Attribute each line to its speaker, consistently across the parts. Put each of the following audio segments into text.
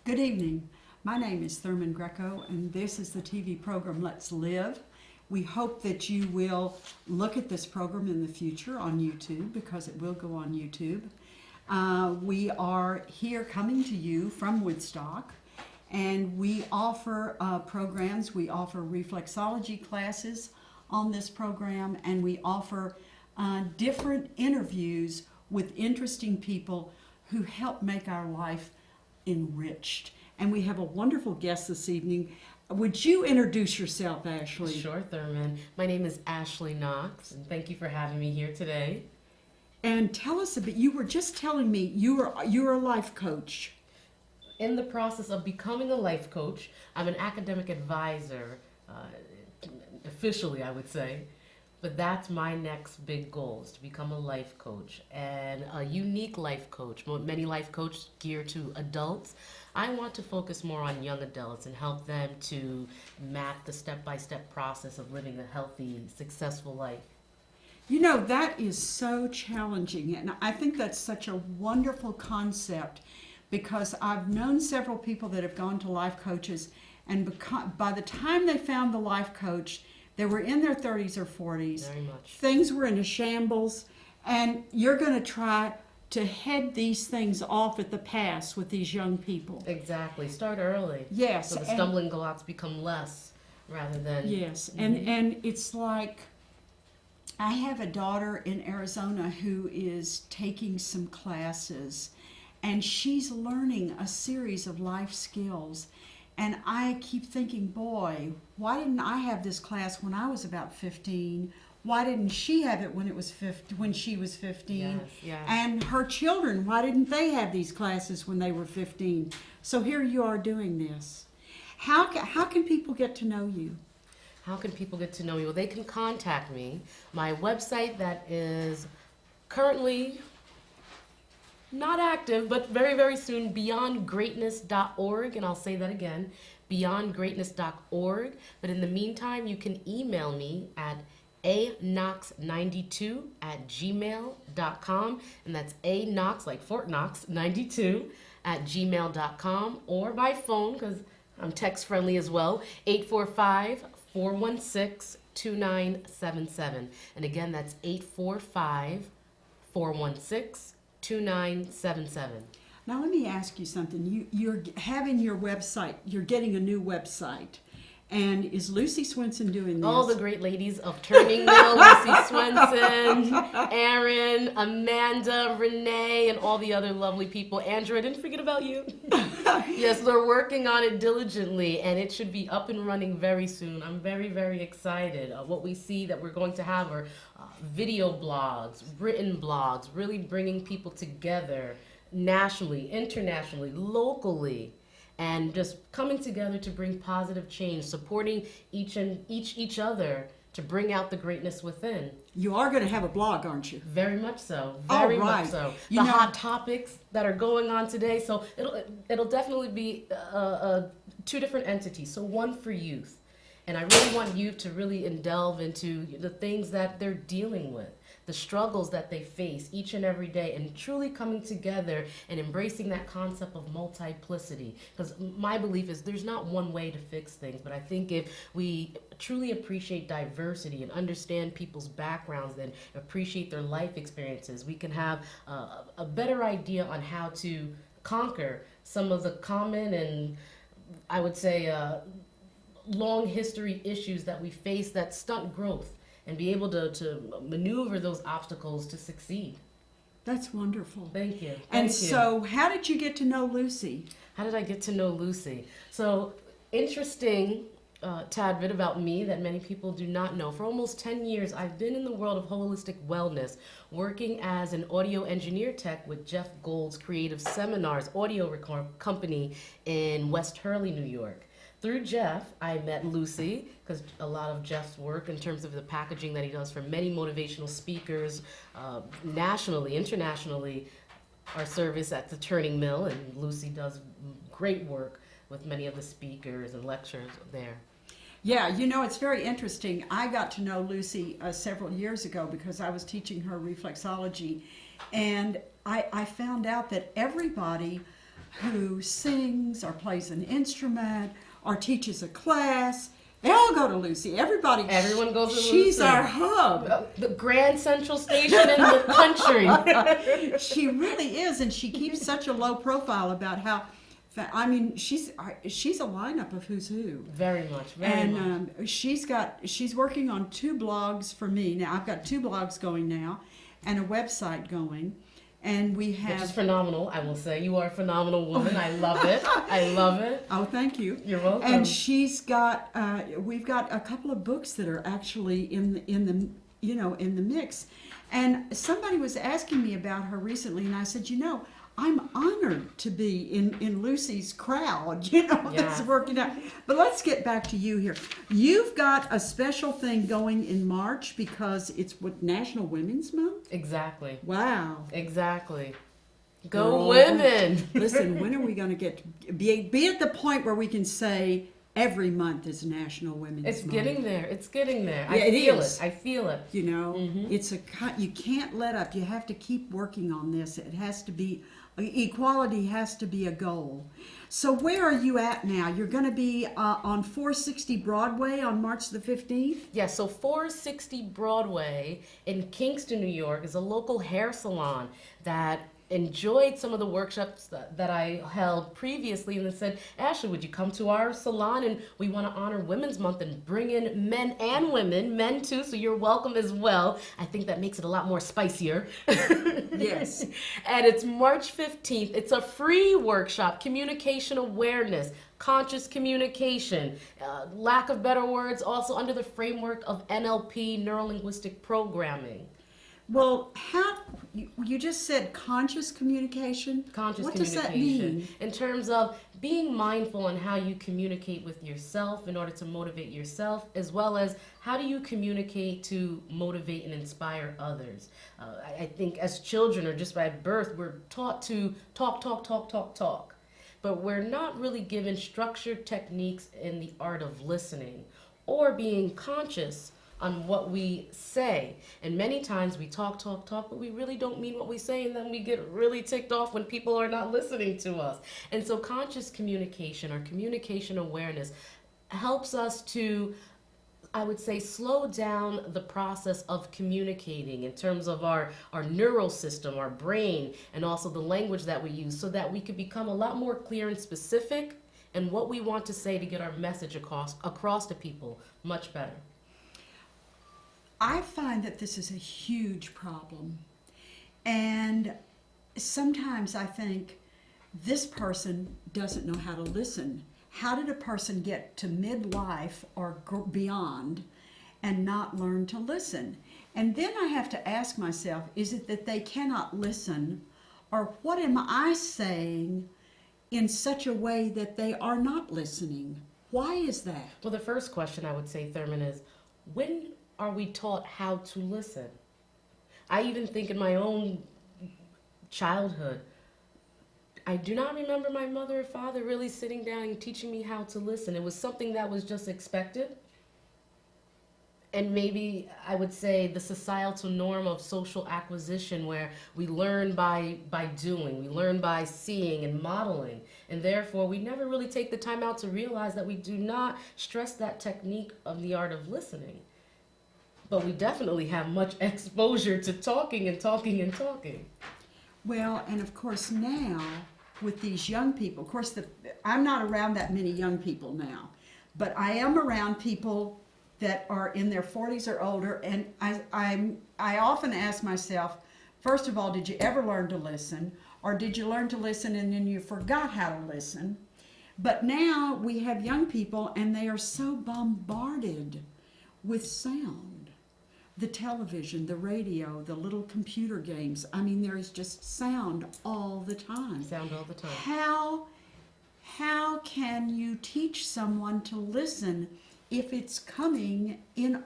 Speaker 1: Good evening. My name is Thurman Greco, and this is the TV program Let's Live. We hope that you will look at this program in the future on YouTube, because it will go on YouTube. We are here coming to you from Woodstock, and we offer programs. We offer reflexology classes on this program, and we offer different interviews with interesting people who help make our life enriched. And we have a wonderful guest this evening. Would you introduce yourself, Ashley?
Speaker 2: Sure, Thurman. My name is Ashley Knox, and thank you for having me here today.
Speaker 1: And tell us a bit. You were just telling me you're a life coach.
Speaker 2: In the process of becoming a life coach, I'm an academic advisor, officially, I would say. But that's my next big goal, is to become a life coach, and a unique life coach. Many life coaches geared to adults. I want to focus more on young adults and help them to map the step-by-step process of living a healthy, successful life.
Speaker 1: You know, that is so challenging, and I think that's such a wonderful concept, because I've known several people that have gone to life coaches, and by the time they found the life coach, they were in their 30s or 40s.
Speaker 2: Very much.
Speaker 1: Things were in a shambles, and you're going to try to head these things off at the pass with these young people.
Speaker 2: Exactly. Start early.
Speaker 1: Yes.
Speaker 2: So the stumbling blocks become less rather than...
Speaker 1: Yes, and it's like, I have a daughter in Arizona who is taking some classes, and she's learning a series of life skills. And I keep thinking, boy, why didn't I have this class when I was about 15? Why didn't she have it when she was 15?
Speaker 2: Yes, yes.
Speaker 1: And her children, why didn't they have these classes when they were 15? So here you are doing this. How can people get to know you?
Speaker 2: How can people get to know me? Well, they can contact me. My website that is currently not active, but very, very soon, beyondgreatness.org, and I'll say that again, beyondgreatness.org. But in the meantime, you can email me at aknox92@gmail.com, and that's aknox, like Fort Knox, 92@gmail.com, or by phone, because I'm text friendly as well, 845-416-2977. And again, that's 845-416-2977.
Speaker 1: Now let me ask you something. You're having your website. You're getting a new website. And is Lucy Swenson doing this?
Speaker 2: All the great ladies of Turning Mill, Lucy Swenson, Erin, Amanda, Renee, and all the other lovely people. Andrew, I didn't forget about you. Yes, they're working on it diligently, and it should be up and running very soon. I'm very, very excited. What we see that we're going to have are video blogs, written blogs, really bringing people together nationally, internationally, locally, and just coming together to bring positive change, supporting each other to bring out the greatness within.
Speaker 1: You are going to have a blog, aren't you?
Speaker 2: Very much so. Very much so. The hot topics that are going on today. So it'll definitely be two different entities. So one for youth, and I really want youth to really delve into the things that they're dealing with, the struggles that they face each and every day, and truly coming together and embracing that concept of multiplicity. Because my belief is there's not one way to fix things, but I think if we truly appreciate diversity and understand people's backgrounds and appreciate their life experiences, we can have a better idea on how to conquer some of the common and, I would say, long history issues that we face that stunt growth, and be able to maneuver those obstacles to succeed.
Speaker 1: That's wonderful.
Speaker 2: Thank you.
Speaker 1: So how did you get to know Lucy?
Speaker 2: How did I get to know Lucy? So interesting tad bit about me that many people do not know. For almost 10 years, I've been in the world of holistic wellness, working as an audio engineer tech with Jeff Gold's Creative Seminars audio company in West Hurley, New York. Through Jeff, I met Lucy, because a lot of Jeff's work in terms of the packaging that he does for many motivational speakers, nationally, internationally, our service at the Turning Mill, and Lucy does great work with many of the speakers and lecturers there.
Speaker 1: Yeah, it's very interesting. I got to know Lucy several years ago because I was teaching her reflexology, and I found out that everybody who sings or plays an instrument or teaches a class, they all go to Lucy. Everyone
Speaker 2: goes to Lucy.
Speaker 1: She's our hub.
Speaker 2: The Grand Central Station in the country.
Speaker 1: She really is, and she keeps such a low profile about how. I mean, she's a lineup of who's who.
Speaker 2: Very much, very much.
Speaker 1: And she's working on 2 blogs for me now. I've got 2 blogs going now, and a website going, and we have.
Speaker 2: Which is phenomenal. I will say you are a phenomenal woman. I love it. I love it.
Speaker 1: Oh, thank you.
Speaker 2: You're welcome.
Speaker 1: And she's got. We've got a couple of books that are actually in the mix, and somebody was asking me about her recently, and I said, I'm honored to be in Lucy's crowd, that's working out. But let's get back to you here. You've got a special thing going in March because it's National Women's Month?
Speaker 2: Exactly.
Speaker 1: Wow.
Speaker 2: Exactly. Go women!
Speaker 1: Listen, when are we going to be at the point where we can say every month is National Women's Month?
Speaker 2: It's getting there. It's getting there.
Speaker 1: Yeah,
Speaker 2: I feel it.
Speaker 1: It's you can't let up. You have to keep working on this. It has to be. Equality has to be a goal. So where are you at now? You're going to be on 460 Broadway on March the 15th?
Speaker 2: Yeah, so 460 Broadway in Kingston, New York is a local hair salon that enjoyed some of the workshops that I held previously and then said, Ashley, would you come to our salon? And we want to honor Women's Month and bring in men and women, men too, so you're welcome as well. I think that makes it a lot more spicier.
Speaker 1: Yes.
Speaker 2: And it's March 15th. It's a free workshop, communication awareness, conscious communication, lack of better words, also under the framework of NLP, neuro-linguistic programming.
Speaker 1: Well, you just said conscious communication?
Speaker 2: Conscious
Speaker 1: what
Speaker 2: communication.
Speaker 1: Does that mean?
Speaker 2: In terms of being mindful on how you communicate with yourself in order to motivate yourself, as well as how do you communicate to motivate and inspire others. I think as children or just by birth, we're taught to talk. But we're not really given structured techniques in the art of listening or being conscious on what we say. And many times we talk, but we really don't mean what we say, and then we get really ticked off when people are not listening to us. And so conscious communication or communication awareness helps us to, I would say, slow down the process of communicating in terms of our neural system, our brain, and also the language that we use so that we could become a lot more clear and specific in what we want to say to get our message across to people much better.
Speaker 1: I find that this is a huge problem. And sometimes I think this person doesn't know how to listen. How did a person get to midlife or beyond and not learn to listen? And then I have to ask myself, is it that they cannot listen, or what am I saying in such a way that they are not listening? Why is that?
Speaker 2: Well, the first question I would say, Thurman, is when are we taught how to listen? I even think in my own childhood, I do not remember my mother or father really sitting down and teaching me how to listen. It was something that was just expected. And maybe I would say the societal norm of social acquisition where we learn by doing, we learn by seeing and modeling. And therefore, we never really take the time out to realize that we do not stress that technique of the art of listening. But we definitely have much exposure to talking.
Speaker 1: Well, and of course now, with these young people, of course, I'm not around that many young people now, but I am around people that are in their 40s or older, and I often ask myself, first of all, did you ever learn to listen? Or did you learn to listen and then you forgot how to listen? But now we have young people, and they are so bombarded with sound. The television, the radio, the little computer games. I mean, there is just sound all the time. How can you teach someone to listen if it's coming in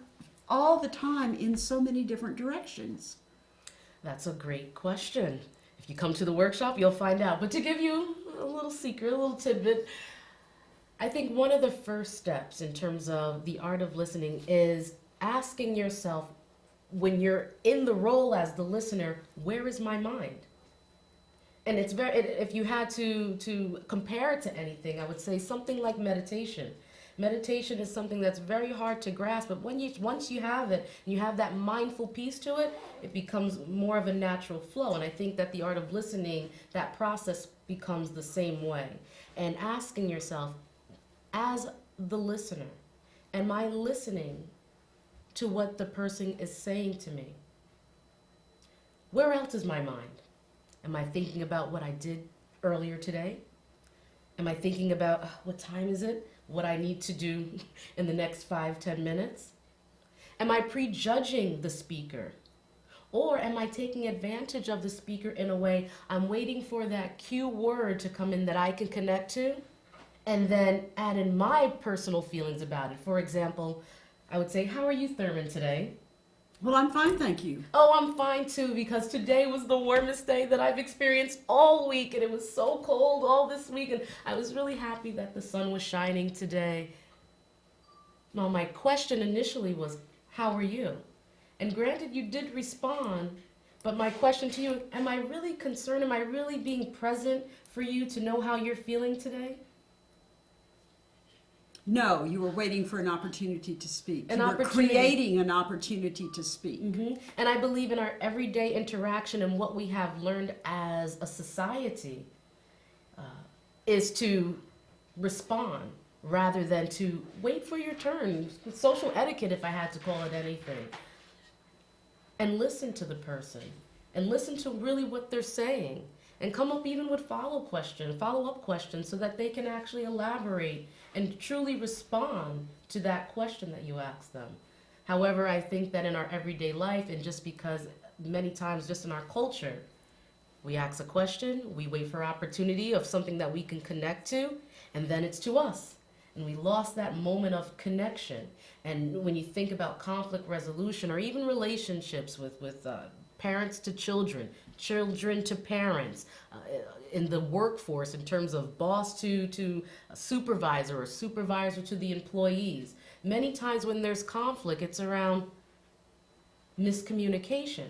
Speaker 1: all the time in so many different directions?
Speaker 2: That's a great question. If you come to the workshop, you'll find out. But to give you little secret, a little tidbit. I think one of the first steps in terms of the art of listening is asking yourself, when you're in the role as the listener, where is my mind? And it's if you had to compare it to anything, I would say something like meditation. Meditation is something that's very hard to grasp, but once you have it, and you have that mindful piece to it, it becomes more of a natural flow. And I think that the art of listening, that process becomes the same way. And asking yourself, as the listener, am I listening to what the person is saying to me? Where else is my mind? Am I thinking about what I did earlier today? Am I thinking about what time is it? What I need to do in the next 5-10 minutes? Am I prejudging the speaker? Or am I taking advantage of the speaker in a way I'm waiting for that cue word to come in that I can connect to and then add in my personal feelings about it? For example, I would say, how are you, Thurman, today?
Speaker 1: Well, I'm fine, thank you.
Speaker 2: Oh, I'm fine too, because today was the warmest day that I've experienced all week, and it was so cold all this week, and I was really happy that the sun was shining today. Now, my question initially was, how are you? And granted, you did respond, but my question to you, am I really concerned? Am I really being present for you to know how you're feeling today?
Speaker 1: No, you were waiting for an opportunity to speak.
Speaker 2: An
Speaker 1: you
Speaker 2: opportunity.
Speaker 1: were creating an opportunity to speak.
Speaker 2: Mm-hmm. And I believe in our everyday interaction and what we have learned as a society is to respond rather than to wait for your turn. Social etiquette, if I had to call it anything. And listen to the person and listen to really what they're saying and come up even with follow-up questions so that they can actually elaborate and truly respond to that question that you ask them. However, I think that in our everyday life, and just because many times just in our culture, we ask a question, we wait for opportunity of something that we can connect to, and then it's to us. And we lost that moment of connection. And when you think about conflict resolution or even relationships with parents to children, children to parents, in the workforce in terms of boss to a supervisor or supervisor to the employees, many times when there's conflict, it's around miscommunication.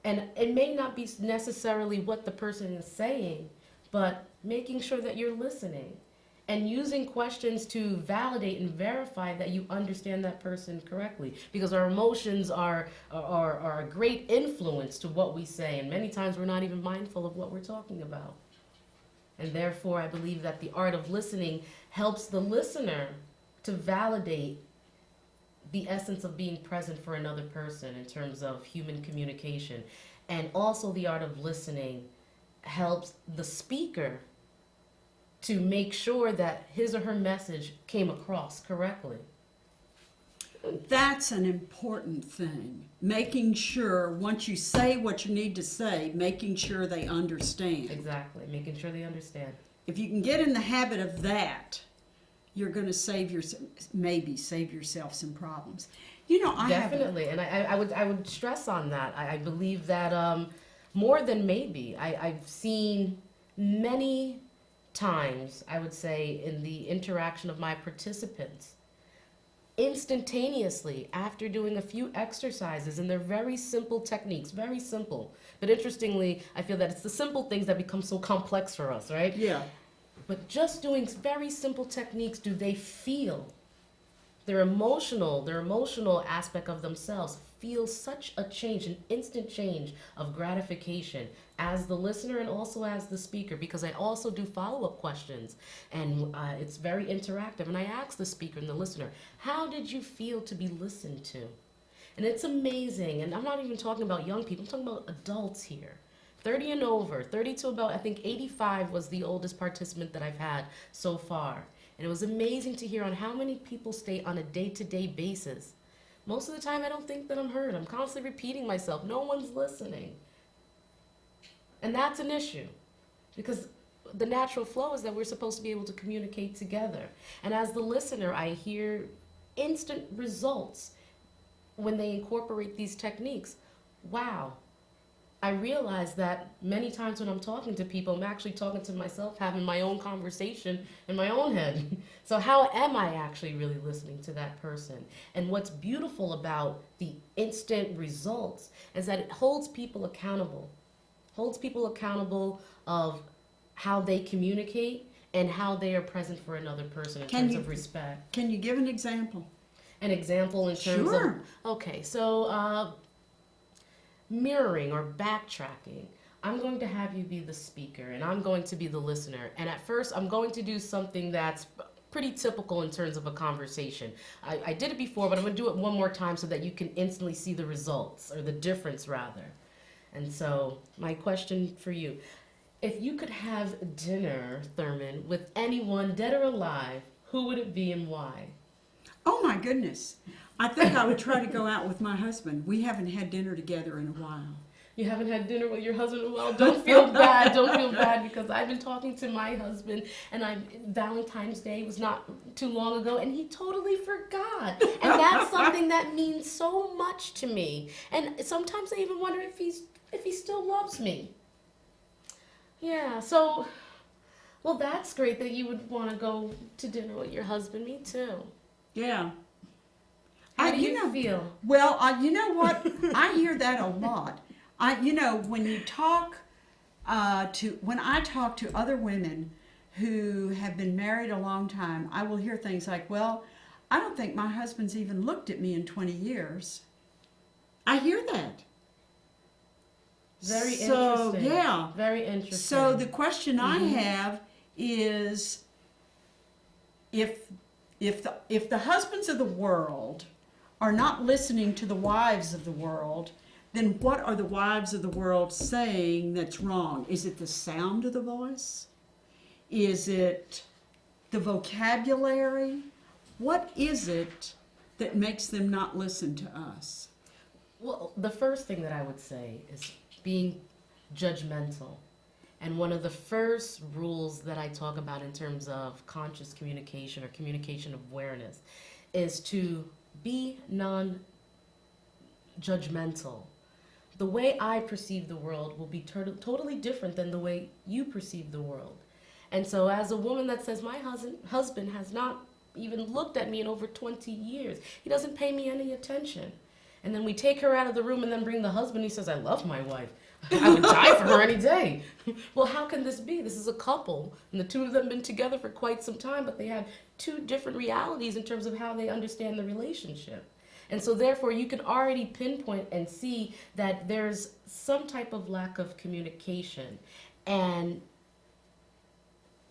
Speaker 2: And it may not be necessarily what the person is saying, but making sure that you're listening and using questions to validate and verify that you understand that person correctly. Because our emotions are a great influence to what we say, and many times we're not even mindful of what we're talking about. And therefore, I believe that the art of listening helps the listener to validate the essence of being present for another person in terms of human communication. And also the art of listening helps the speaker to make sure that his or her message came across correctly.
Speaker 1: That's an important thing. Making sure, once you say what you need to say, making sure they understand.
Speaker 2: Exactly, making sure they understand.
Speaker 1: If you can get in the habit of that, you're going to maybe save yourself some problems. You know,
Speaker 2: Definitely, and I would stress on that. I believe that more than maybe, I've seen many times, I would say, in the interaction of my participants, instantaneously after doing a few exercises, and they're very simple techniques, very simple. But interestingly, I feel that it's the simple things that become so complex for us, right?
Speaker 1: Yeah.
Speaker 2: But just doing very simple techniques, do they feel their emotional aspect of themselves feel such a change, an instant change of gratification as the listener and also as the speaker, because I also do follow-up questions, and it's very interactive, and I ask the speaker and the listener, how did you feel to be listened to? And it's amazing, and I'm not even talking about young people, I'm talking about adults here. 30 and over, 30 to about, I think 85 was the oldest participant that I've had so far. And it was amazing to hear on how many people stay on a day-to-day basis. Most of the time I don't think that I'm heard. I'm constantly repeating myself. No one's listening. And that's an issue, because the natural flow is that we're supposed to be able to communicate together. And as the listener, I hear instant results when they incorporate these techniques. Wow, I realize that many times when I'm talking to people, I'm actually talking to myself, having my own conversation in my own head. So how am I actually really listening to that person? And what's beautiful about the instant results is that it holds people accountable. Holds people accountable of how they communicate and how they are present for another person in terms of respect.
Speaker 1: Can you give an example?
Speaker 2: An example in terms
Speaker 1: Sure.
Speaker 2: of, okay, so mirroring or backtracking. I'm going to have you be the speaker and I'm going to be the listener. And at first, I'm going to do something that's pretty typical in terms of a conversation. I did it before, but I'm going to do it one more time so that you can instantly see the results, or the difference rather. And so, my question for you, if you could have dinner, Thurman, with anyone, dead or alive, who would it be and why?
Speaker 1: Oh my goodness. I think I would try to go out with my husband. We haven't had dinner together in a while.
Speaker 2: You haven't had dinner with your husband in a while? Don't feel bad. Don't feel bad, because I've been talking to my husband, and Valentine's Day was not too long ago, and he totally forgot. And that's something that means so much to me. And sometimes I even wonder if he still loves me. Yeah, so, well, that's great that you would want to go to dinner with your husband. Me too.
Speaker 1: Yeah.
Speaker 2: How do you feel?
Speaker 1: Well, you know what? I hear that a lot. When you talk when I talk to other women who have been married a long time, I will hear things like, well, I don't think my husband's even looked at me in 20 years. I hear that.
Speaker 2: Very interesting.
Speaker 1: Yeah.
Speaker 2: Very interesting.
Speaker 1: So the question I have is, if the husbands of the world are not listening to the wives of the world, then what are the wives of the world saying that's wrong? Is it the sound of the voice? Is it the vocabulary? What is it that makes them not listen to us?
Speaker 2: Well, the first thing that I would say is being judgmental. And one of the first rules that I talk about in terms of conscious communication or communication awareness is to be non-judgmental. The way I perceive the world will be totally different than the way you perceive the world. And so as a woman that says, my husband has not even looked at me in over 20 years. He doesn't pay me any attention. And then we take her out of the room and then bring the husband. He says, I love my wife. I would die for her any day. Well, how can this be? This is a couple, and the two of them have been together for quite some time, but they have two different realities in terms of how they understand the relationship. And so therefore, you can already pinpoint and see that there's some type of lack of communication. And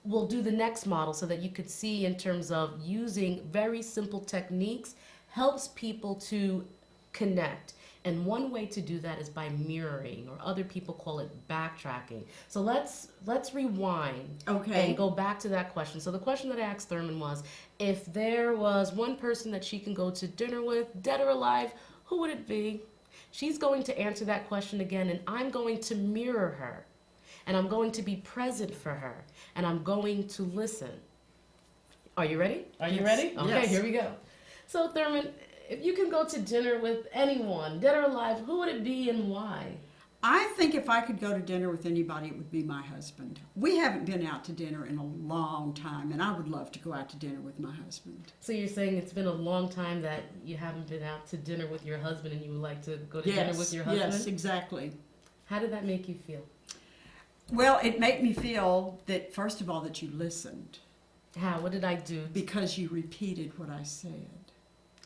Speaker 2: we'll do the next model so that you could see in terms of using very simple techniques helps people to connect. And one way to do that is by mirroring, or other people call it backtracking. So let's rewind and go back to that question. So the question that I asked Thurman was, if there was one person that she can go to dinner with, dead or alive, who would it be? She's going to answer that question again, and I'm going to mirror her. And I'm going to be present for her. And I'm going to listen. Are you ready? Are you ready? Okay,
Speaker 1: yes.
Speaker 2: Here we go. So Thurman, if you can go to dinner with anyone, dead or alive, who would it be and why?
Speaker 1: I think if I could go to dinner with anybody, it would be my husband. We haven't been out to dinner in a long time, and I would love to go out to dinner with my husband.
Speaker 2: So you're saying it's been a long time that you haven't been out to dinner with your husband, and you would like to go to dinner with your husband?
Speaker 1: Yes, exactly.
Speaker 2: How did that make you feel?
Speaker 1: Well, it made me feel that, first of all, that you listened.
Speaker 2: How? What did I do?
Speaker 1: Because you repeated what I said.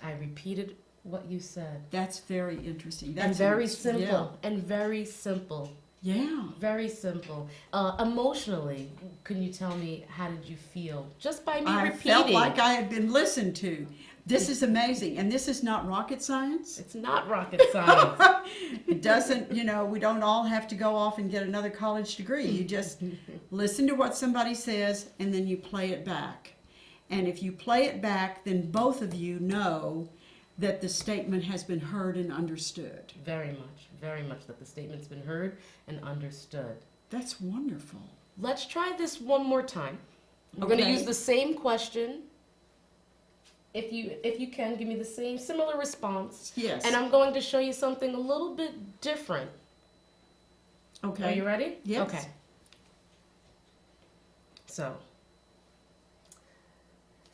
Speaker 2: I repeated what you said.
Speaker 1: That's very interesting.
Speaker 2: And very simple. Yeah. And very simple.
Speaker 1: Yeah.
Speaker 2: Very simple. Emotionally, can you tell me, how did you feel? Just by me repeating.
Speaker 1: I felt like I had been listened to. This is amazing. And this is not rocket science.
Speaker 2: It's not rocket science.
Speaker 1: It doesn't, we don't all have to go off and get another college degree. You just listen to what somebody says, and then you play it back. And if you play it back, then both of you know that the statement has been heard and understood.
Speaker 2: Very much that the statement's been heard and understood.
Speaker 1: That's wonderful.
Speaker 2: Let's try this one more time. We're going to use the same question. If you can, give me the similar response.
Speaker 1: Yes.
Speaker 2: And I'm going to show you something a little bit different.
Speaker 1: Okay.
Speaker 2: Are you ready?
Speaker 1: Yes.
Speaker 2: Okay. So,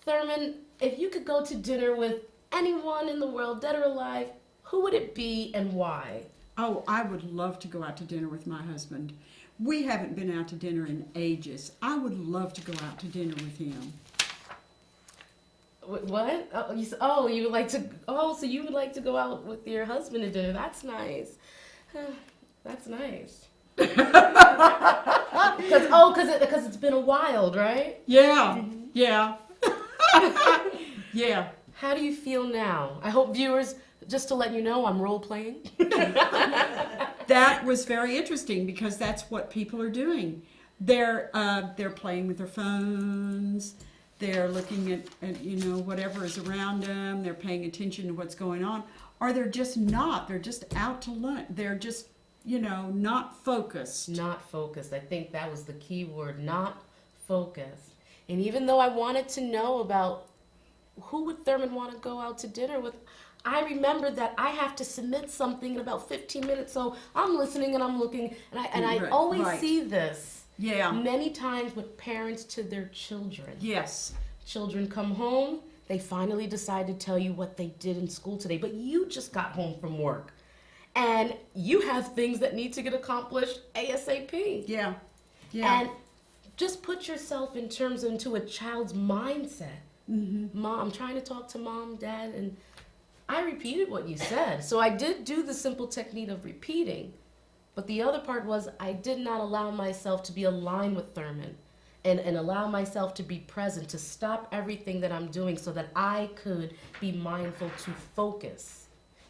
Speaker 2: Thurman, if you could go to dinner with anyone in the world, dead or alive, who would it be and why?
Speaker 1: Oh, I would love to go out to dinner with my husband. We haven't been out to dinner in ages. I would love to go out to dinner with him.
Speaker 2: What? Oh, you would like to? Oh, so you would like to go out with your husband to dinner? That's nice. That's nice. Because it's been a while, right?
Speaker 1: Yeah, yeah, yeah.
Speaker 2: How do you feel now? I hope viewers, just to let you know, I'm role playing.
Speaker 1: That was very interesting because that's what people are doing. They're playing with their phones. They're looking at whatever is around them. They're paying attention to what's going on, or they're just not. They're just out to lunch. They're just not focused.
Speaker 2: Not focused. I think that was the key word, not focused. And even though I wanted to know about who would Thurman want to go out to dinner with, I remembered that I have to submit something in about 15 minutes. So I'm listening and I'm looking, and I always see this.
Speaker 1: Yeah.
Speaker 2: Many times with parents to their children.
Speaker 1: Yes.
Speaker 2: Children come home, they finally decide to tell you what they did in school today, but you just got home from work. And you have things that need to get accomplished ASAP.
Speaker 1: Yeah. Yeah.
Speaker 2: And just put yourself into a child's mindset.
Speaker 1: Mm-hmm.
Speaker 2: Mom, I'm trying to talk to mom, dad, and I repeated what you said. So I did do the simple technique of repeating. But the other part was I did not allow myself to be aligned with Thurman and allow myself to be present, to stop everything that I'm doing so that I could be mindful to focus,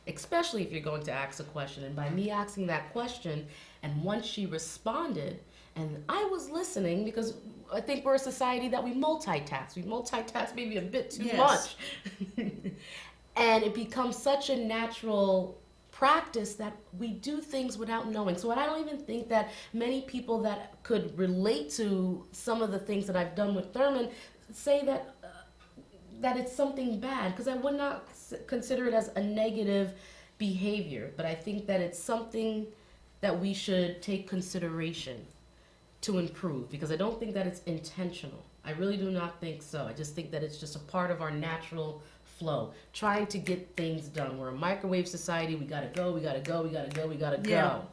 Speaker 2: especially if you're going to ask a question. And by me asking that question, and once she responded, and I was listening, because I think we're a society that we multitask. We multitask maybe a bit too much. And it becomes such a natural practice that we do things without knowing. So I don't even think that many people that could relate to some of the things that I've done with Thurman say that it's something bad, because I would not consider it as a negative behavior. But I think that it's something that we should take consideration to improve, because I don't think that it's intentional. I really do not think so. I just think that it's just a part of our natural flow, trying to get things done. We're a microwave society. We gotta go, we gotta go, we gotta go, we gotta go.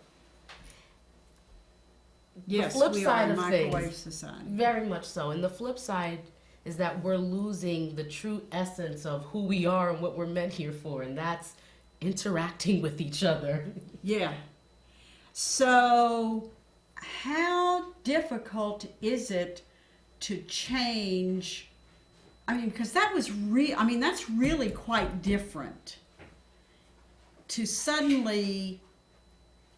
Speaker 1: Yes,
Speaker 2: the flip
Speaker 1: we
Speaker 2: side
Speaker 1: are a
Speaker 2: of
Speaker 1: microwave
Speaker 2: things,
Speaker 1: society.
Speaker 2: very much so. And the flip side is that we're losing the true essence of who we are and what we're meant here for, and that's interacting with each other.
Speaker 1: Yeah. So, how difficult is it to change? I mean, because that was that's really quite different. To suddenly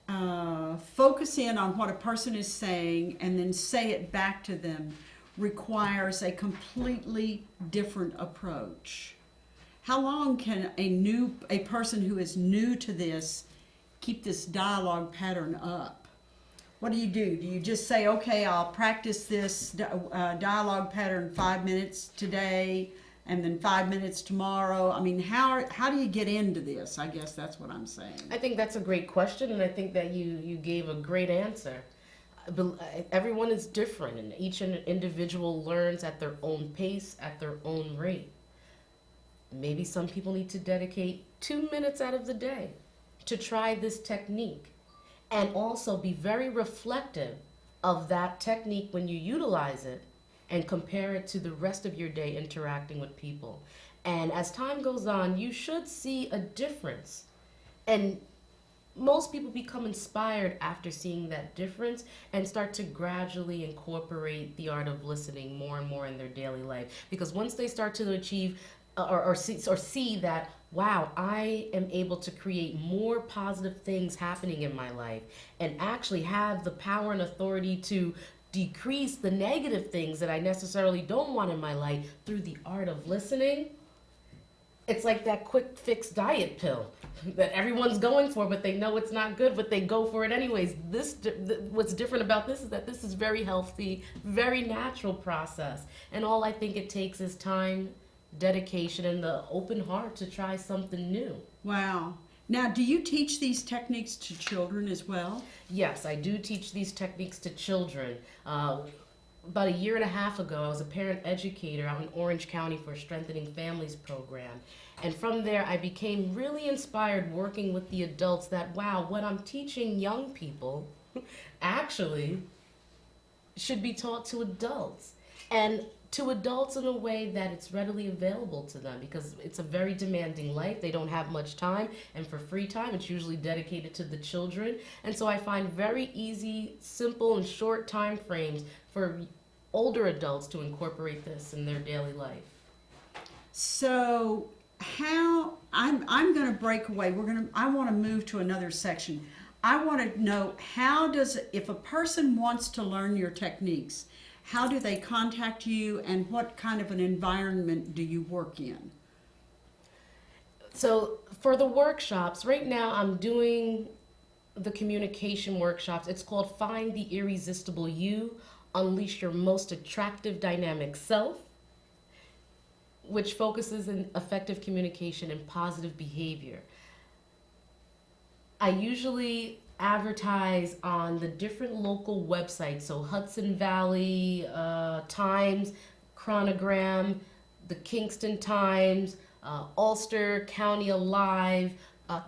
Speaker 1: focus in on what a person is saying and then say it back to them requires a completely different approach. How long can a person who is new to this keep this dialogue pattern up? What do? Do you just say, okay, I'll practice this dialogue pattern 5 minutes today and then 5 minutes tomorrow? I mean, how do you get into this? I guess that's what I'm saying.
Speaker 2: I think that's a great question, and I think that you gave a great answer. Everyone is different, and each individual learns at their own pace, at their own rate. Maybe some people need to dedicate 2 minutes out of the day to try this technique, and also be very reflective of that technique when you utilize it and compare it to the rest of your day interacting with people. And as time goes on, you should see a difference. And most people become inspired after seeing that difference and start to gradually incorporate the art of listening more and more in their daily life. Because once they start to achieve or see that, wow, I am able to create more positive things happening in my life and actually have the power and authority to decrease the negative things that I necessarily don't want in my life through the art of listening. It's like that quick fix diet pill that everyone's going for, but they know it's not good, but they go for it anyways. What's different about this is that this is very healthy, very natural process. And all I think it takes is time, dedication, and the open heart to try something new.
Speaker 1: Wow. Now, do you teach these techniques to children as well?
Speaker 2: Yes, I do teach these techniques to children. About a year and a half ago, I was a parent educator out in Orange County for a Strengthening Families program. And from there, I became really inspired working with the adults that, wow, what I'm teaching young people actually should be taught to adults. And to adults in a way that it's readily available to them, because it's a very demanding life. They don't have much time, and for free time, it's usually dedicated to the children. And so I find very easy, simple, and short time frames for older adults to incorporate this in their daily life.
Speaker 1: So how I'm going to break away. I want to move to another section. I want to know, if a person wants to learn your techniques, how do they contact you, and what kind of an environment do you work in?
Speaker 2: So for the workshops, right now I'm doing the communication workshops. It's called Find the Irresistible You, Unleash Your Most Attractive Dynamic Self, which focuses on effective communication and positive behavior. I usually advertise on the different local websites, so Hudson Valley Times, Chronogram, the Kingston Times, Ulster County Alive,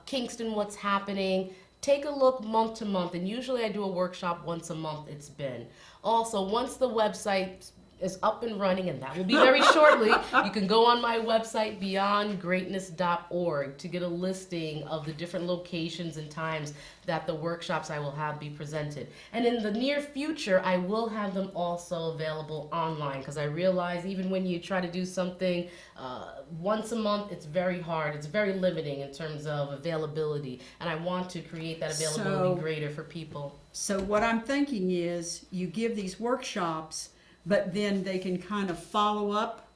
Speaker 2: Kingston What's Happening. Take a look month to month, and usually I do a workshop once a month. It's been. Also, once the website is up and running, and that will be very shortly, you can go on my website, beyondgreatness.org, to get a listing of the different locations and times that the workshops I will have be presented. And in the near future, I will have them also available online, because I realize even when you try to do something once a month, it's very hard. It's very limiting in terms of availability, and I want to create that availability greater for people.
Speaker 1: So what I'm thinking is, you give these workshops, but then they can kind of follow up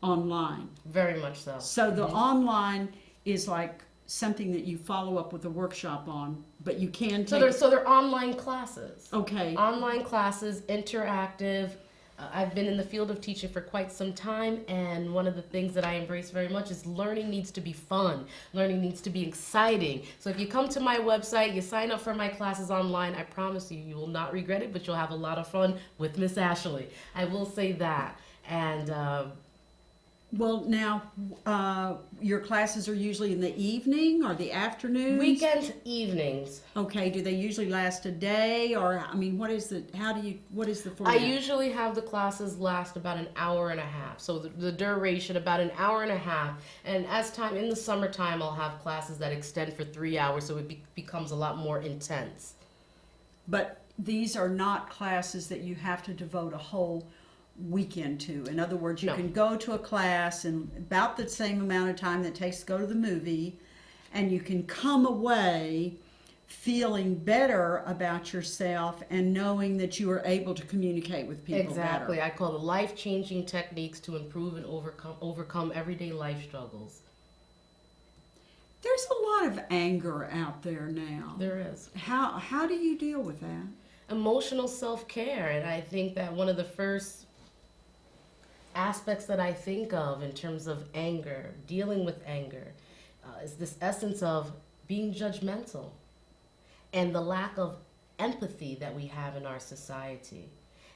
Speaker 1: online.
Speaker 2: Very much so.
Speaker 1: So the online is like something that you follow up with a workshop on, but you can take...
Speaker 2: So they're online classes.
Speaker 1: Okay.
Speaker 2: Online classes, interactive. I've been in the field of teaching for quite some time, and one of the things that I embrace very much is learning needs to be fun. Learning needs to be exciting. So if you come to my website, you sign up for my classes online, I promise you, you will not regret it, but you'll have a lot of fun with Miss Ashley. I will say that. And
Speaker 1: well, now, your classes are usually in the evening or the afternoons?
Speaker 2: Weekend evenings.
Speaker 1: Okay, do they usually last a day, or, I mean, what is the format?
Speaker 2: I usually have the classes last about an hour and a half. So the duration, about an hour and a half. And as time, in the summertime, I'll have classes that extend for 3 hours, so it becomes a lot more intense.
Speaker 1: But these are not classes that you have to devote a whole weekend to. In other words, you can go to a class in about the same amount of time that it takes to go to the movie, and you can come away feeling better about yourself and knowing that you are able to communicate with people
Speaker 2: Exactly.
Speaker 1: better.
Speaker 2: I call it life-changing techniques to improve and overcome everyday life struggles.
Speaker 1: There's a lot of anger out there now.
Speaker 2: There is.
Speaker 1: How do you deal with that?
Speaker 2: Emotional self-care, and I think that one of the first aspects that I think of in terms of anger, dealing with anger, is this essence of being judgmental and the lack of empathy that we have in our society.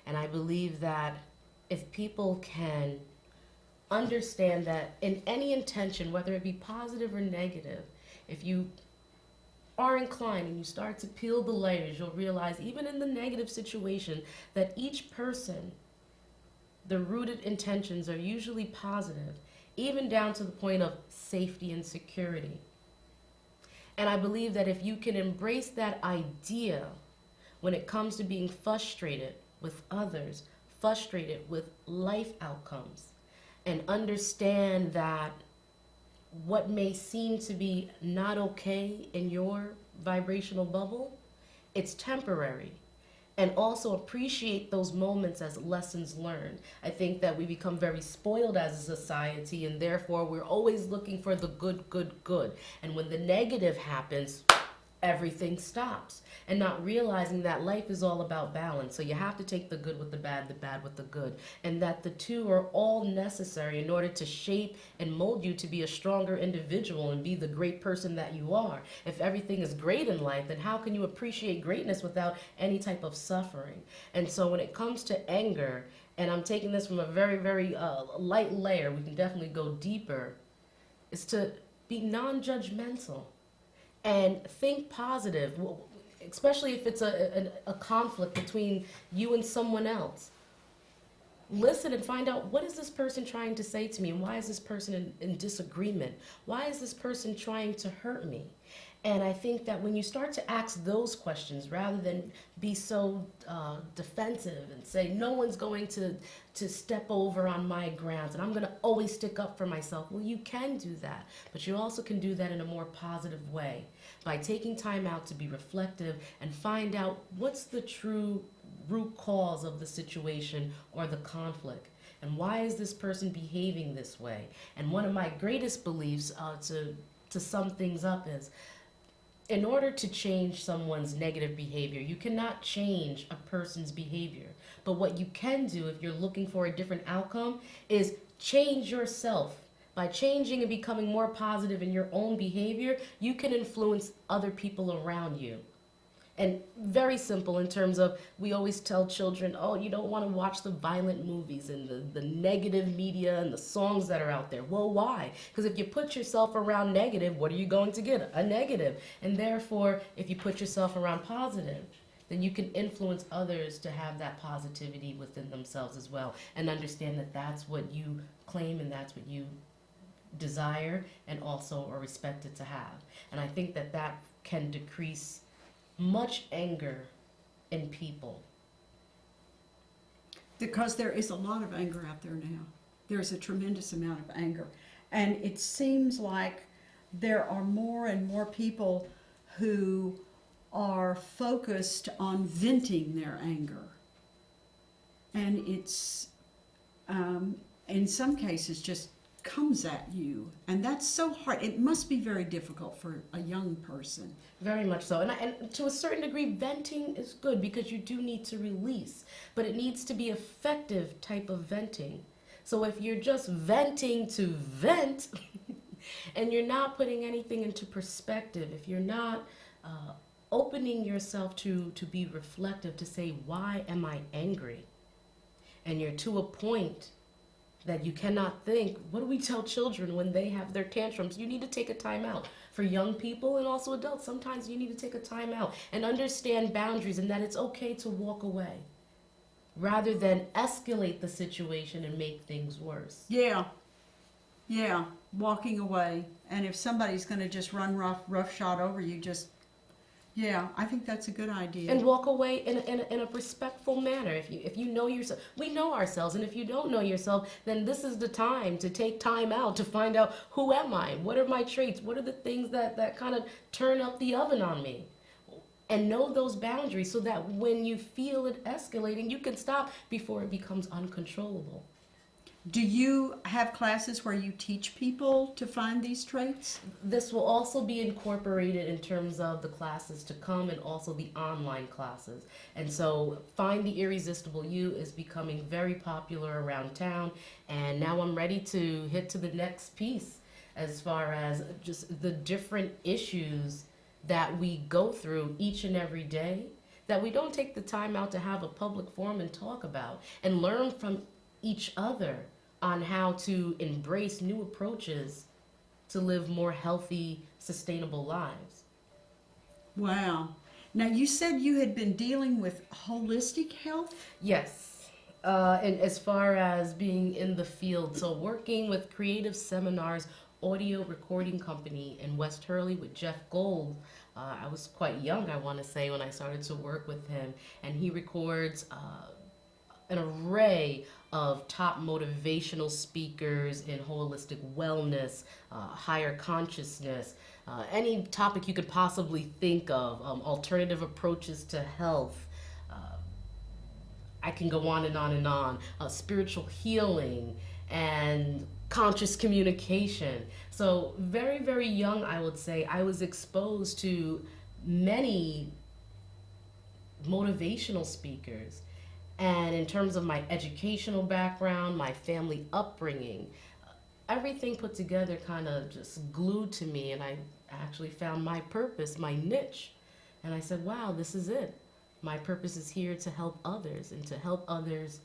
Speaker 2: And I believe that if people can understand that in any intention, whether it be positive or negative, if you are inclined and you start to peel the layers, you'll realize even in the negative situation that each person, the rooted intentions are usually positive, even down to the point of safety and security. And I believe that if you can embrace that idea when it comes to being frustrated with others, frustrated with life outcomes, and understand that what may seem to be not okay in your vibrational bubble, it's temporary. And also appreciate those moments as lessons learned. I think that we become very spoiled as a society, and therefore we're always looking for the good, good, good. And when the negative happens, everything stops, and not realizing that life is all about balance. So you have to take the good with the bad with the good, and that the two are all necessary in order to shape and mold you to be a stronger individual and be the great person that you are. If everything is great in life, then how can you appreciate greatness without any type of suffering? And so when it comes to anger, and I'm taking this from a very, very light layer, we can definitely go deeper, is to be non-judgmental and think positive, especially if it's a conflict between you and someone else. Listen and find out, what is this person trying to say to me, and why is this person in disagreement? Why is this person trying to hurt me? And I think that when you start to ask those questions, rather than be so defensive and say, no one's going to step over on my grounds and I'm going to always stick up for myself. Well, you can do that, but you also can do that in a more positive way by taking time out to be reflective and find out what's the true root cause of the situation or the conflict. And why is this person behaving this way? And one of my greatest beliefs to sum things up is, in order to change someone's negative behavior, you cannot change a person's behavior. But what you can do, if you're looking for a different outcome, is change yourself. By changing and becoming more positive in your own behavior, you can influence other people around you. And very simple in terms of, we always tell children, oh, you don't want to watch the violent movies and the negative media and the songs that are out there. Well, why? Because if you put yourself around negative, what are you going to get? A negative. And therefore, if you put yourself around positive, then you can influence others to have that positivity within themselves as well, and understand that that's what you claim and that's what you desire and also are expected to have. And I think that that can decrease much anger in people.
Speaker 1: Because there is a lot of anger out there now. There's a tremendous amount of anger. And it seems like there are more and more people who are focused on venting their anger. And it's, in some cases, just comes at you, and that's so hard. It must be very difficult for a young person.
Speaker 2: Very much so. And to a certain degree, venting is good because you do need to release, but it needs to be effective type of venting. So if you're just venting to vent and you're not putting anything into perspective, if you're not opening yourself to be reflective, to say, why am I angry? And you're to a point that you cannot think. What do we tell children when they have their tantrums? You need to take a time out. For young people and also adults, sometimes you need to take a time out and understand boundaries, and that it's okay to walk away rather than escalate the situation and make things worse.
Speaker 1: Yeah, walking away. And if somebody's going to just run roughshod over you, yeah, I think that's a good idea.
Speaker 2: And walk away in a respectful manner. If you know yourself, we know ourselves, and if you don't know yourself, then this is the time to take time out to find out, who am I? What are my traits? What are the things that kind of turn up the oven on me? And know those boundaries so that when you feel it escalating, you can stop before it becomes uncontrollable.
Speaker 1: Do you have classes where you teach people to find these traits?
Speaker 2: This will also be incorporated in terms of the classes to come and also the online classes. And so Find the Irresistible You is becoming very popular around town. And now I'm ready to hit to the next piece as far as just the different issues that we go through each and every day that we don't take the time out to have a public forum and talk about and learn from each other on how to embrace new approaches to live more healthy, sustainable lives.
Speaker 1: Wow. Now, you said you had been dealing with holistic health?
Speaker 2: Yes. And as far as being in the field, so working with Creative Seminars audio recording company in West Hurley with Jeff Gold. I was quite young, I want to say, when I started to work with him, and he records an array of top motivational speakers in holistic wellness, higher consciousness, any topic you could possibly think of, alternative approaches to health. I can go on and on and on. Spiritual healing and conscious communication. So very, very young, I would say, I was exposed to many motivational speakers. And in terms of my educational background, my family upbringing, everything put together kind of just glued to me, and I actually found my purpose, my niche. And I said, wow, this is it. My purpose is here to help others and to help others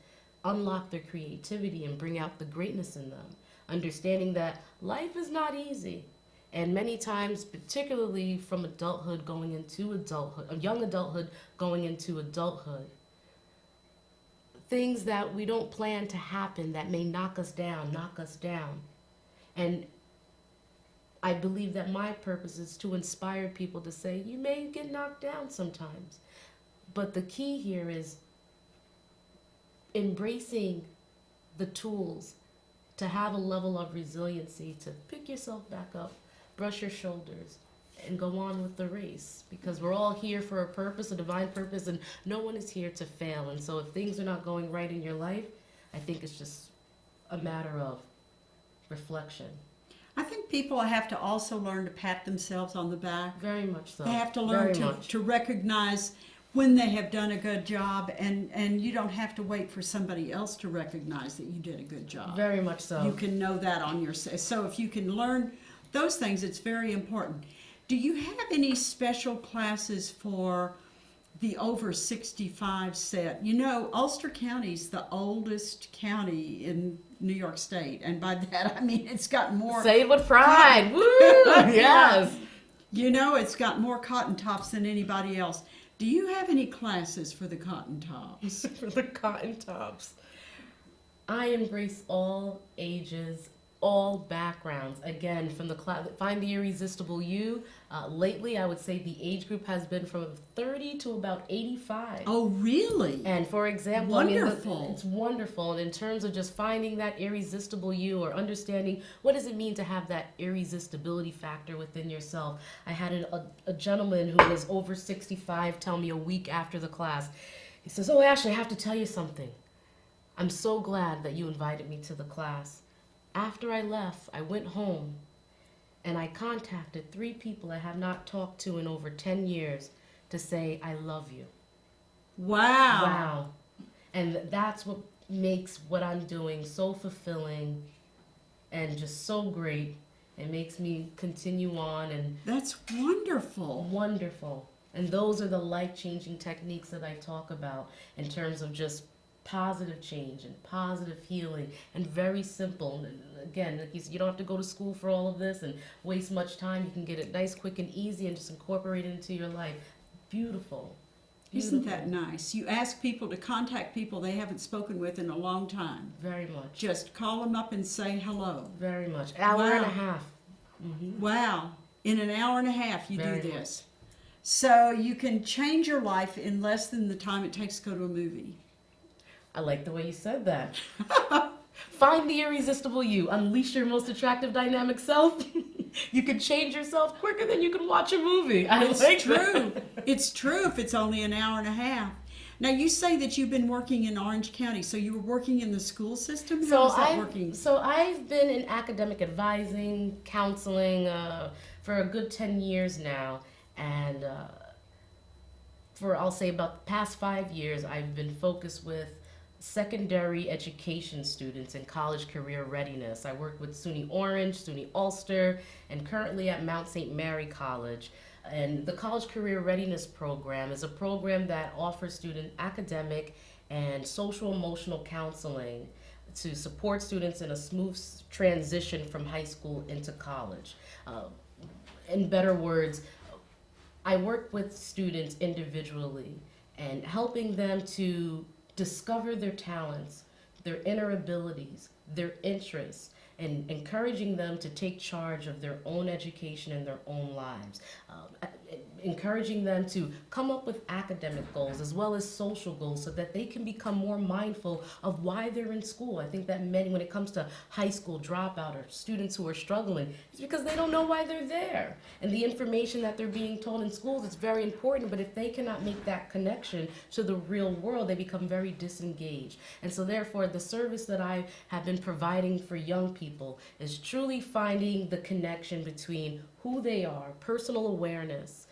Speaker 2: unlock their creativity and bring out the greatness in them. Understanding that life is not easy. And many times, particularly from adulthood going into adulthood, young adulthood going into adulthood, things that we don't plan to happen that may knock us down. And I believe that my purpose is to inspire people to say, you may get knocked down sometimes. But the key here is embracing the tools to have a level of resiliency, to pick yourself back up, brush your shoulders, and go on with the race. Because we're all here for a purpose, a divine purpose, and no one is here to fail. And so if things are not going right in your life, I think it's just a matter of reflection.
Speaker 1: I think people have to also learn to pat themselves on the back.
Speaker 2: Very much so.
Speaker 1: They have to learn to recognize when they have done a good job, and you don't have to wait for somebody else to recognize that you did a good job.
Speaker 2: Very much so.
Speaker 1: You can know that on yourself. So if you can learn those things, it's very important. Do you have any special classes for the over 65 set? You know, Ulster County's the oldest county in New York State, and by that I mean it's got more.
Speaker 2: Say it with pride. Woo! Yes.
Speaker 1: You know, it's got more cotton tops than anybody else. Do you have any classes for the cotton tops?
Speaker 2: For the cotton tops. I embrace all ages, all backgrounds. Again, from the class, Find the Irresistible You. Lately, I would say the age group has been from 30 to about 85.
Speaker 1: Oh, really?
Speaker 2: And for example,
Speaker 1: wonderful.
Speaker 2: It's wonderful. And in terms of just finding that irresistible you, or understanding what does it mean to have that irresistibility factor within yourself. I had a gentleman who was over 65 tell me a week after the class. He says, "Oh, Ashley, I have to tell you something. I'm so glad that you invited me to the class. After I left, I went home and I contacted 3 people I have not talked to in over 10 years to say, I love you."
Speaker 1: Wow.
Speaker 2: Wow. And that's what makes what I'm doing so fulfilling and just so great. It makes me continue on, and
Speaker 1: that's wonderful.
Speaker 2: Wonderful. And those are the life-changing techniques that I talk about in terms of just positive change and positive healing, and very simple. And again, like you said, you don't have to go to school for all of this and waste much time. You can get it nice, quick, and easy, and just incorporate it into your life. Beautiful.
Speaker 1: Isn't that nice? You ask people to contact people they haven't spoken with in a long time.
Speaker 2: Very much.
Speaker 1: Just call them up and say hello.
Speaker 2: Very much. Hour and a half. Mm-hmm.
Speaker 1: Wow. In an hour and a half you
Speaker 2: Very
Speaker 1: do this.
Speaker 2: Much.
Speaker 1: So you can change your life in less than the time it takes to go to a movie.
Speaker 2: I like the way you said that. Find the irresistible you. Unleash your most attractive dynamic self. You can change yourself quicker than you can watch a movie.
Speaker 1: It's true. It's true if it's only an hour and a half. Now, you say that you've been working in Orange County, so you were working in the school system? How is that working?
Speaker 2: So I've been in academic advising, counseling for a good 10 years now. And for, I'll say, about the past 5 years, I've been focused with secondary education students in college career readiness. I work with SUNY Orange, SUNY Ulster, and currently at Mount St. Mary College. And the College Career Readiness Program is a program that offers student academic and social emotional counseling to support students in a smooth transition from high school into college. In better words, I work with students individually and helping them to discover their talents, their inner abilities, their interests, and encouraging them to take charge of their own education and their own lives. Encouraging them to come up with academic goals as well as social goals so that they can become more mindful of why they're in school. I think that many, when it comes to high school dropout or students who are struggling, it's because they don't know why they're there. And the information that they're being told in schools is very important, but if they cannot make that connection to the real world, they become very disengaged. And so therefore, the service that I have been providing for young people is truly finding the connection between who they are, personal awareness,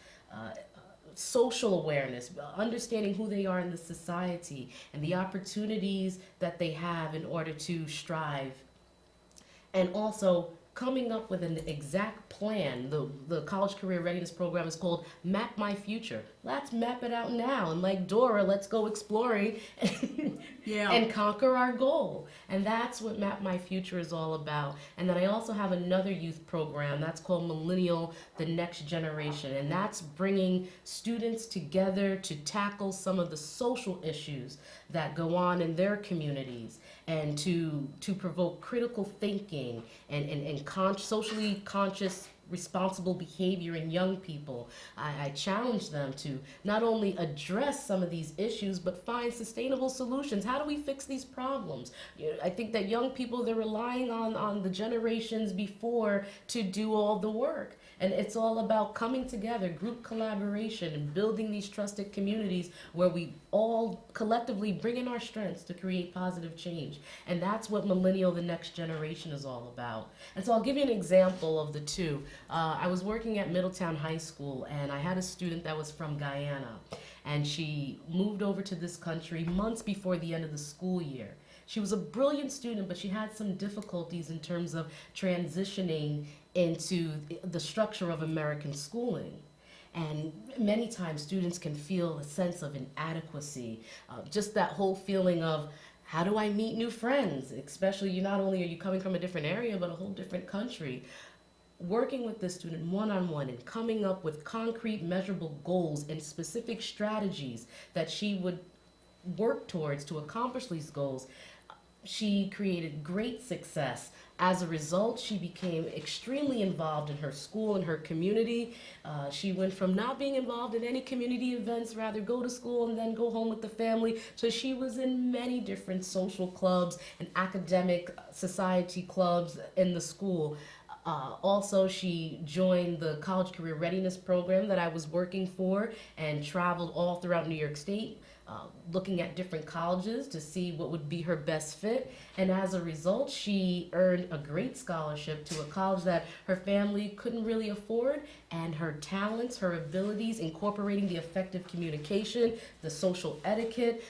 Speaker 2: social awareness, understanding who they are in the society and the opportunities that they have in order to strive, and also coming up with an exact plan. The college career readiness program is called Map My Future. Let's map it out now, and like Dora, let's go exploring and conquer our goal. And that's what Map My Future is all about. And then I also have another youth program that's called Millennial, the Next Generation, and that's bringing students together to tackle some of the social issues that go on in their communities, and to provoke critical thinking and socially conscious, responsible behavior in young people. I challenge them to not only address some of these issues, but find sustainable solutions. How do we fix these problems? I think that young people, they're relying on the generations before to do all the work. And it's all about coming together, group collaboration, and building these trusted communities where we all collectively bring in our strengths to create positive change. And that's what Millennial, the Next Generation is all about. And so I'll give you an example of the two. I was working at Middletown High School, and I had a student that was from Guyana. And she moved over to this country months before the end of the school year. She was a brilliant student, but she had some difficulties in terms of transitioning into the structure of American schooling. And many times students can feel a sense of inadequacy, just that whole feeling of, how do I meet new friends? Especially, you not only are you coming from a different area, but a whole different country. Working with this student one-on-one and coming up with concrete, measurable goals and specific strategies that she would work towards to accomplish these goals, she created great success. As a result, she became extremely involved in her school and her community. She went from not being involved in any community events, rather go to school and then go home with the family. So she was in many different social clubs and academic society clubs in the school. Also, she joined the college career readiness program that I was working for and traveled all throughout New York State, looking at different colleges to see what would be her best fit. And as a result, she earned a great scholarship to a college that her family couldn't really afford, and her talents, her abilities, incorporating the effective communication, the social etiquette,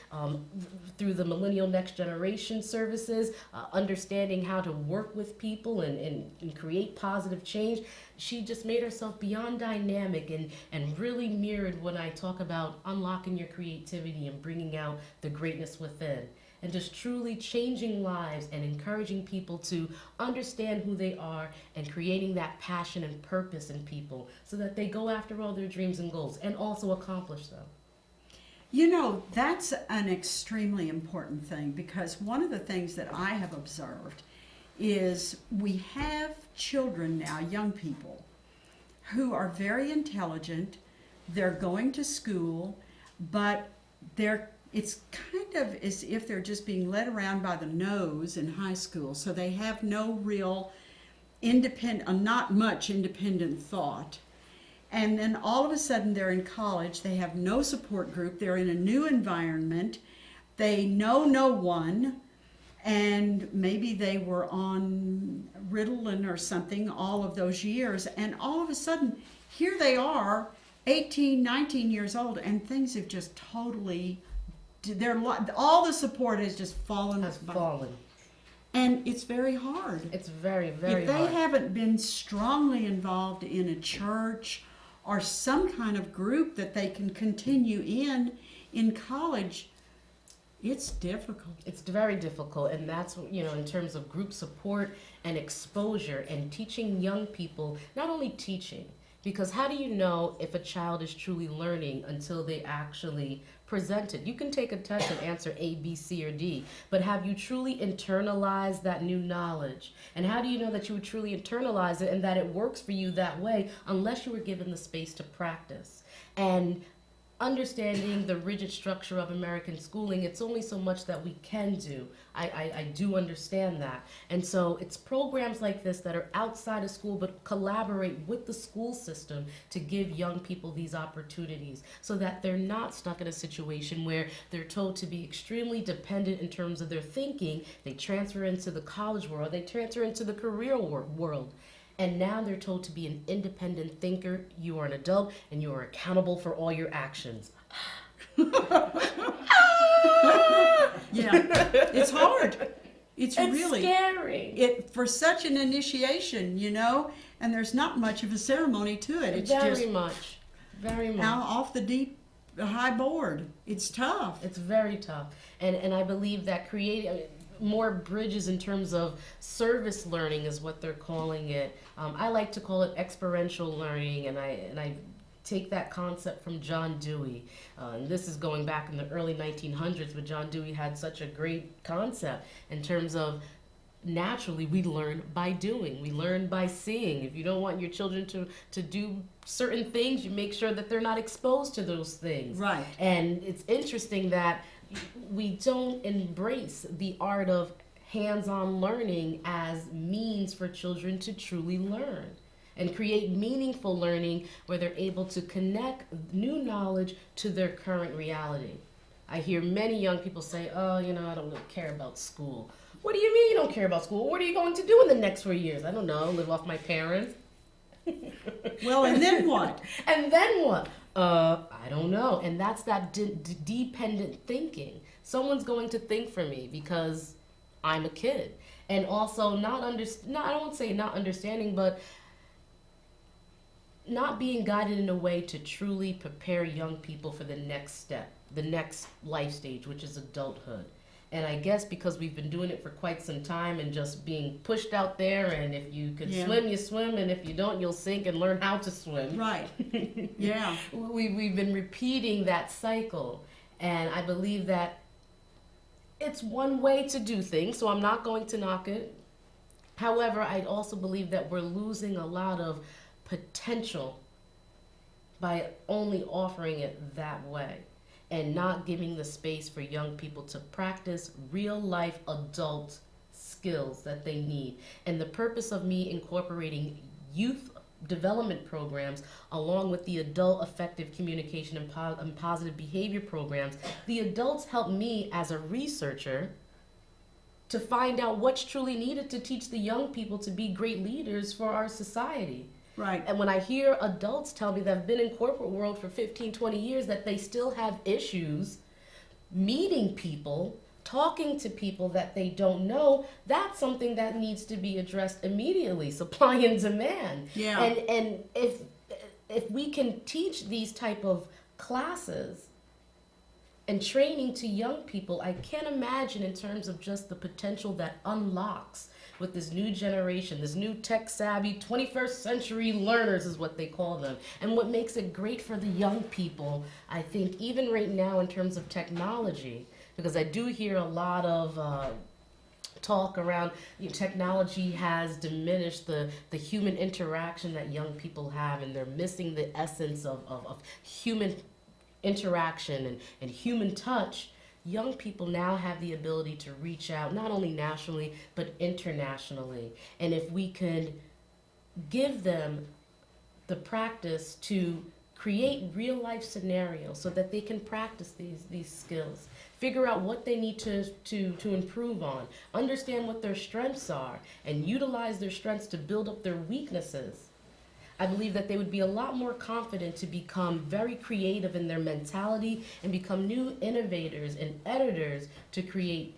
Speaker 2: through the Millennial Next Generation services, understanding how to work with people and create positive change. She just made herself beyond dynamic and really mirrored when I talk about unlocking your creativity and bringing out the greatness within. And just truly changing lives and encouraging people to understand who they are and creating that passion and purpose in people so that they go after all their dreams and goals and also accomplish them.
Speaker 1: You know, that's an extremely important thing, because one of the things that I have observed is we have children now, young people, who are very intelligent, they're going to school, but it's kind of as if they're just being led around by the nose in high school, so they have no real not much independent thought. And then all of a sudden they're in college, they have no support group, they're in a new environment, they know no one, and maybe they were on Ritalin or something all of those years, and all of a sudden here they are, 18, 19 years old, and things have just totally, all the support has just fallen. And it's very hard.
Speaker 2: It's very, very hard.
Speaker 1: If they haven't been strongly involved in a church or some kind of group that they can continue in college, it's difficult.
Speaker 2: It's very difficult, and that's, in terms of group support and exposure and teaching young people, not only teaching, because how do you know if a child is truly learning until they actually present it? You can take a test and answer A, B, C, or D, but have you truly internalized that new knowledge? And how do you know that you would truly internalize it and that it works for you that way unless you were given the space to practice? And understanding the rigid structure of American schooling, it's only so much that we can do. I do understand that. And so it's programs like this that are outside of school but collaborate with the school system to give young people these opportunities so that they're not stuck in a situation where they're told to be extremely dependent in terms of their thinking. They transfer into the college world, they transfer into the career world. And now they're told to be an independent thinker. You are an adult and you are accountable for all your actions.
Speaker 1: Yeah, it's hard. It's really
Speaker 2: scary.
Speaker 1: For such an initiation, and there's not much of a ceremony to it. It's
Speaker 2: Very
Speaker 1: just
Speaker 2: much. Very much.
Speaker 1: out off the high board. It's tough.
Speaker 2: It's very tough. And I believe that creating more bridges in terms of service learning is what they're calling it. I like to call it experiential learning, and I take that concept from John Dewey. And this is going back in the early 1900s, but John Dewey had such a great concept in terms of naturally we learn by doing. We learn by seeing. If you don't want your children to do certain things, you make sure that they're not exposed to those things.
Speaker 1: Right.
Speaker 2: And it's interesting that we don't embrace the art of hands-on learning as means for children to truly learn and create meaningful learning where they're able to connect new knowledge to their current reality. I hear many young people say, oh, I don't really care about school. What do you mean you don't care about school? What are you going to do in the next 4 years? I don't know, live off my parents.
Speaker 1: Well, and then what?
Speaker 2: And then what? I don't know. And that's that dependent thinking. Someone's going to think for me because I'm a kid. And also I don't want to say not understanding, but not being guided in a way to truly prepare young people for the next step, the next life stage, which is adulthood. And I guess because we've been doing it for quite some time and just being pushed out there, and if you could swim, you swim, and if you don't, you'll sink and learn how to swim.
Speaker 1: Right. Yeah.
Speaker 2: We've been repeating that cycle. And I believe that it's one way to do things, so I'm not going to knock it. However, I also believe that we're losing a lot of potential by only offering it that way and not giving the space for young people to practice real life adult skills that they need. And the purpose of me incorporating youth development programs along with the adult effective communication and positive behavior programs, the adults help me as a researcher to find out what's truly needed to teach the young people to be great leaders for our society.
Speaker 1: Right.
Speaker 2: And when I hear adults tell me that have been in corporate world for 15, 20 years that they still have issues meeting people, talking to people that they don't know, that's something that needs to be addressed immediately, supply and demand.
Speaker 1: Yeah.
Speaker 2: And if we can teach these type of classes and training to young people, I can't imagine in terms of just the potential that unlocks with this new generation, this new tech-savvy 21st century learners is what they call them. And what makes it great for the young people, I think, even right now in terms of technology, because I do hear a lot of talk around technology has diminished the human interaction that young people have, and they're missing the essence of human interaction and human touch. Young people now have the ability to reach out not only nationally but internationally. And if we could give them the practice to create real life scenarios so that they can practice these skills, figure out what they need to improve on, understand what their strengths are, and utilize their strengths to build up their weaknesses, I believe that they would be a lot more confident to become very creative in their mentality and become new innovators and editors to create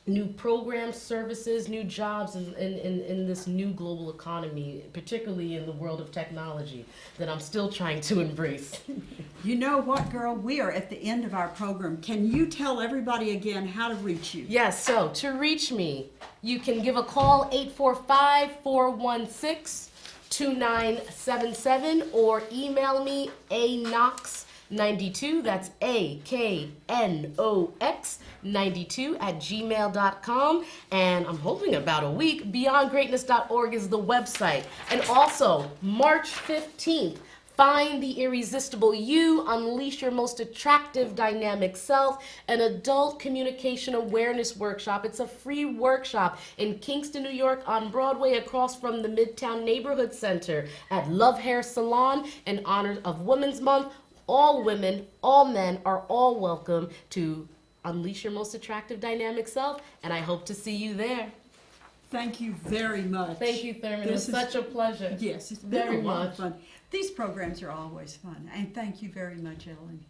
Speaker 2: new programs, services, new jobs in this new global economy, particularly in the world of technology that I'm still trying to embrace.
Speaker 1: You know what, girl? We are at the end of our program. Can you tell everybody again how to reach you?
Speaker 2: Yes, so to reach me, you can give a call 845-416-2977 or email me aknox92, that's AKNOX 92 @gmail.com, and I'm hoping about a week. BeyondGreatness.org is the website. And also, March 15th, Find the Irresistible You, Unleash Your Most Attractive Dynamic Self, an adult communication awareness workshop. It's a free workshop in Kingston, New York on Broadway across from the Midtown Neighborhood Center at Love Hair Salon in honor of Women's Month. All women, all men are all welcome to Unleash Your Most Attractive Dynamic Self, and I hope to see you there.
Speaker 1: Thank you very much.
Speaker 2: Thank you, Thurman. It was such a pleasure.
Speaker 1: Yes, it's been
Speaker 2: Very
Speaker 1: a lot
Speaker 2: much
Speaker 1: of fun. These programs are always fun. And thank you very much, Ellen.